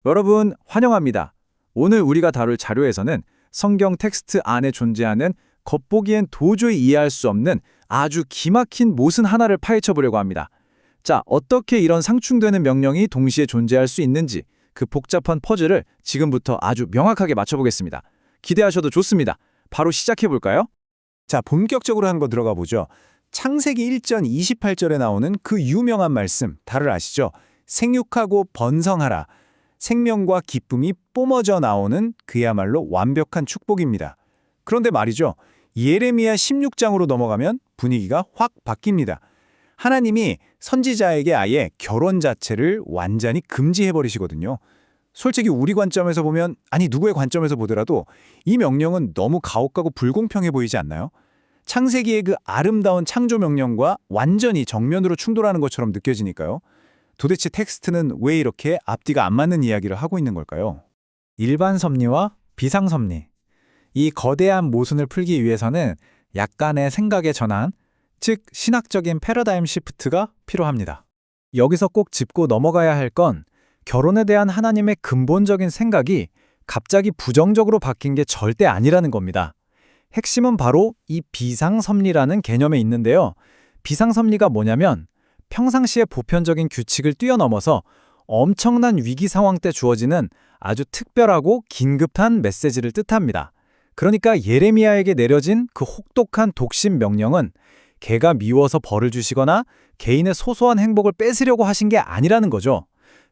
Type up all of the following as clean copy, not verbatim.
여러분, 환영합니다. 오늘 우리가 다룰 자료에서는 성경 텍스트 안에 존재하는 겉보기엔 도저히 이해할 수 없는 아주 기막힌 모순 하나를 파헤쳐 보려고 합니다. 자, 어떻게 이런 상충되는 명령이 동시에 존재할 수 있는지 그 복잡한 퍼즐을 지금부터 아주 명확하게 맞춰보겠습니다. 기대하셔도 좋습니다. 바로 시작해 볼까요? 자, 본격적으로 한 거 들어가 보죠. 창세기 1장 28절에 나오는 그 유명한 말씀, 다들 아시죠? 생육하고 번성하라. 생명과 기쁨이 뿜어져 나오는 그야말로 완벽한 축복입니다. 그런데 말이죠. 예레미야 16장으로 넘어가면 분위기가 확 바뀝니다. 하나님이 선지자에게 아예 결혼 자체를 완전히 금지해버리시거든요. 솔직히 우리 관점에서 보면, 아니 누구의 관점에서 보더라도 이 명령은 너무 가혹하고 불공평해 보이지 않나요? 창세기의 그 아름다운 창조 명령과 완전히 정면으로 충돌하는 것처럼 느껴지니까요. 도대체 텍스트는 왜 이렇게 앞뒤가 안 맞는 이야기를 하고 있는 걸까요? 일반 섭리와 비상 섭리. 이 거대한 모순을 풀기 위해서는 약간의 생각의 전환, 즉 신학적인 패러다임 시프트가 필요합니다. 여기서 꼭 짚고 넘어가야 할 건 결혼에 대한 하나님의 근본적인 생각이 갑자기 부정적으로 바뀐 게 절대 아니라는 겁니다. 핵심은 바로 이 비상섭리라는 개념에 있는데요. 비상섭리가 뭐냐면 평상시의 보편적인 규칙을 뛰어넘어서 엄청난 위기 상황 때 주어지는 아주 특별하고 긴급한 메시지를 뜻합니다. 그러니까 예레미야에게 내려진 그 혹독한 독심 명령은 개가 미워서 벌을 주시거나 개인의 소소한 행복을 뺏으려고 하신 게 아니라는 거죠.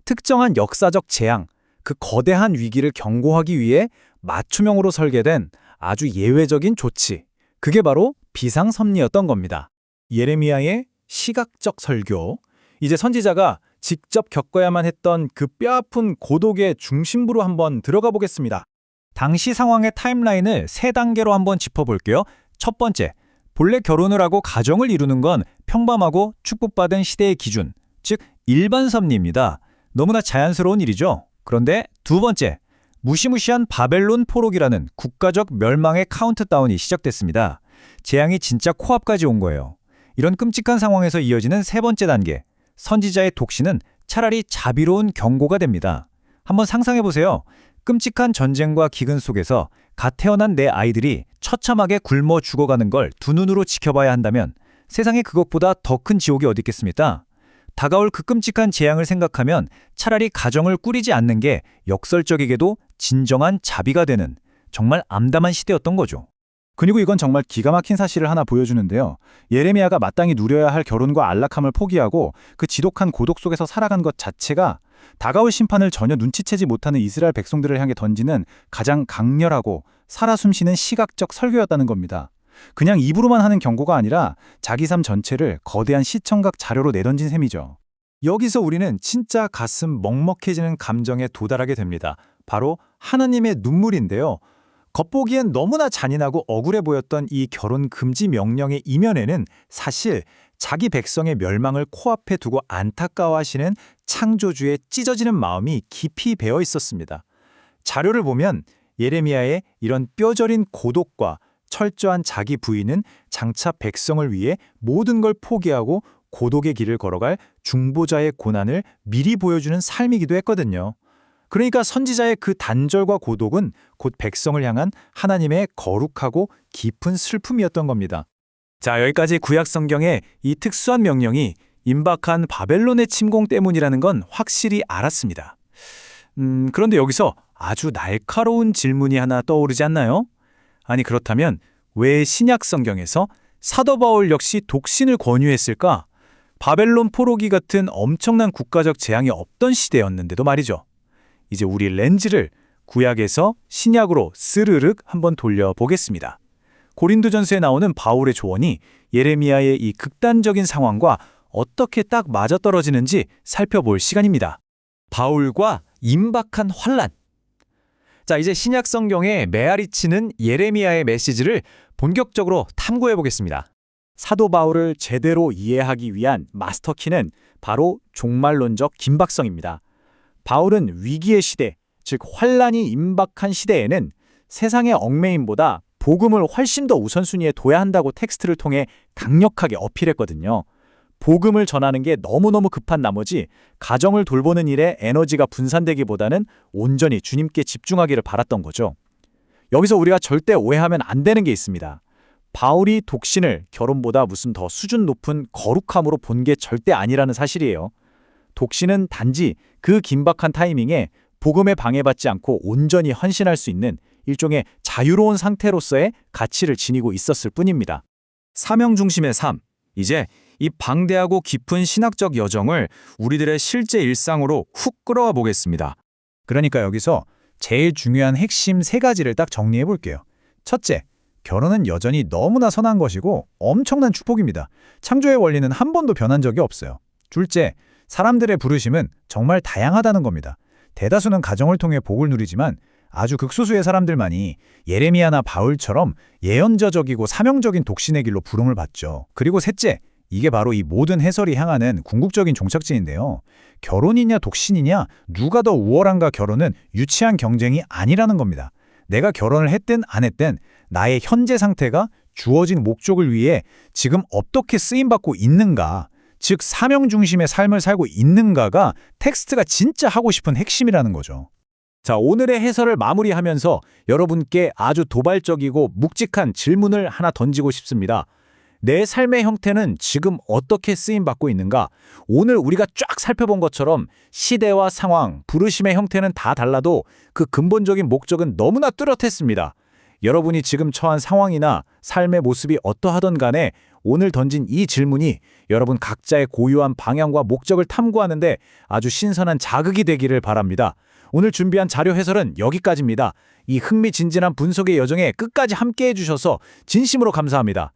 특정한 역사적 재앙, 그 거대한 위기를 경고하기 위해 맞춤형으로 설계된 아주 예외적인 조치. 그게 바로 비상섭리였던 겁니다. 예레미야의 시각적 설교. 이제 선지자가 직접 겪어야만 했던 그 뼈아픈 고독의 중심부로 한번 들어가 보겠습니다. 당시 상황의 타임라인을 3단계로 한번 짚어볼게요. 첫 번째, 본래 결혼을 하고 가정을 이루는 건 평범하고 축복받은 시대의 기준, 즉 일반 섭리입니다. 너무나 자연스러운 일이죠. 그런데 두 번째, 무시무시한 바벨론 포로기라는 국가적 멸망의 카운트다운이 시작됐습니다. 재앙이 진짜 코앞까지 온 거예요. 이런 끔찍한 상황에서 이어지는 세 번째 단계, 선지자의 독신은 차라리 자비로운 경고가 됩니다. 한번 상상해보세요. 끔찍한 전쟁과 기근 속에서 갓 태어난 내 아이들이 처참하게 굶어 죽어가는 걸 두 눈으로 지켜봐야 한다면 세상에 그것보다 더 큰 지옥이 어디 있겠습니까? 다가올 그 끔찍한 재앙을 생각하면 차라리 가정을 꾸리지 않는 게 역설적이게도 진정한 자비가 되는 정말 암담한 시대였던 거죠. 그리고 이건 정말 기가 막힌 사실을 하나 보여주는데요. 예레미야가 마땅히 누려야 할 결혼과 안락함을 포기하고 그 지독한 고독 속에서 살아간 것 자체가 다가올 심판을 전혀 눈치채지 못하는 이스라엘 백성들을 향해 던지는 가장 강렬하고 살아 숨쉬는 시각적 설교였다는 겁니다. 그냥 입으로만 하는 경고가 아니라 자기 삶 전체를 거대한 시청각 자료로 내던진 셈이죠. 여기서 우리는 진짜 가슴 먹먹해지는 감정에 도달하게 됩니다. 바로 하나님의 눈물인데요. 겉보기엔 너무나 잔인하고 억울해 보였던 이 결혼 금지 명령의 이면에는 사실 자기 백성의 멸망을 코앞에 두고 안타까워하시는 창조주의 찢어지는 마음이 깊이 배어 있었습니다. 자료를 보면 예레미야의 이런 뼈저린 고독과 철저한 자기 부인은 장차 백성을 위해 모든 걸 포기하고 고독의 길을 걸어갈 중보자의 고난을 미리 보여주는 삶이기도 했거든요. 그러니까 선지자의 그 단절과 고독은 곧 백성을 향한 하나님의 거룩하고 깊은 슬픔이었던 겁니다. 자, 여기까지 구약 성경의 이 특수한 명령이 임박한 바벨론의 침공 때문이라는 건 확실히 알았습니다. 그런데 여기서 아주 날카로운 질문이 하나 떠오르지 않나요? 아니 그렇다면 왜 신약 성경에서 사도 바울 역시 독신을 권유했을까? 바벨론 포로기 같은 엄청난 국가적 재앙이 없던 시대였는데도 말이죠. 이제 우리 렌즈를 구약에서 신약으로 스르륵 한번 돌려보겠습니다. 고린도전서에 나오는 바울의 조언이 예레미야의 이 극단적인 상황과 어떻게 딱 맞아떨어지는지 살펴볼 시간입니다. 바울과 임박한 환란. 자, 이제 신약 성경에 메아리치는 예레미야의 메시지를 본격적으로 탐구해 보겠습니다. 사도 바울을 제대로 이해하기 위한 마스터키는 바로 종말론적 긴박성입니다. 바울은 위기의 시대, 즉 환란이 임박한 시대에는 세상의 얽매임보다 복음을 훨씬 더 우선순위에 둬야 한다고 텍스트를 통해 강력하게 어필했거든요. 복음을 전하는 게 너무너무 급한 나머지 가정을 돌보는 일에 에너지가 분산되기보다는 온전히 주님께 집중하기를 바랐던 거죠. 여기서 우리가 절대 오해하면 안 되는 게 있습니다. 바울이 독신을 결혼보다 무슨 더 수준 높은 거룩함으로 본 게 절대 아니라는 사실이에요. 독신은 단지 그 긴박한 타이밍에 복음에 방해받지 않고 온전히 헌신할 수 있는 일종의 자유로운 상태로서의 가치를 지니고 있었을 뿐입니다. 사명 중심의 삶. 이제 이 방대하고 깊은 신학적 여정을 우리들의 실제 일상으로 훅 끌어와 보겠습니다. 그러니까 여기서 제일 중요한 핵심 3가지를 딱 정리해 볼게요. 첫째, 결혼은 여전히 너무나 선한 것이고 엄청난 축복입니다. 창조의 원리는 한 번도 변한 적이 없어요. 둘째, 사람들의 부르심은 정말 다양하다는 겁니다. 대다수는 가정을 통해 복을 누리지만 아주 극소수의 사람들만이 예레미야나 바울처럼 예언자적이고 사명적인 독신의 길로 부름을 받죠. 그리고 셋째, 이게 바로 이 모든 해설이 향하는 궁극적인 종착지인데요. 결혼이냐 독신이냐 누가 더 우월한가 결혼은 유치한 경쟁이 아니라는 겁니다. 내가 결혼을 했든 안 했든 나의 현재 상태가 주어진 목적을 위해 지금 어떻게 쓰임받고 있는가, 즉 사명 중심의 삶을 살고 있는가가 텍스트가 진짜 하고 싶은 핵심이라는 거죠. 자, 오늘의 해설을 마무리하면서 여러분께 아주 도발적이고 묵직한 질문을 하나 던지고 싶습니다. 내 삶의 형태는 지금 어떻게 쓰임받고 있는가? 오늘 우리가 쫙 살펴본 것처럼 시대와 상황, 부르심의 형태는 다 달라도 그 근본적인 목적은 너무나 뚜렷했습니다. 여러분이 지금 처한 상황이나 삶의 모습이 어떠하던 간에 오늘 던진 이 질문이 여러분 각자의 고유한 방향과 목적을 탐구하는데 아주 신선한 자극이 되기를 바랍니다. 오늘 준비한 자료 해설은 여기까지입니다. 이 흥미진진한 분석의 여정에 끝까지 함께해 주셔서 진심으로 감사합니다.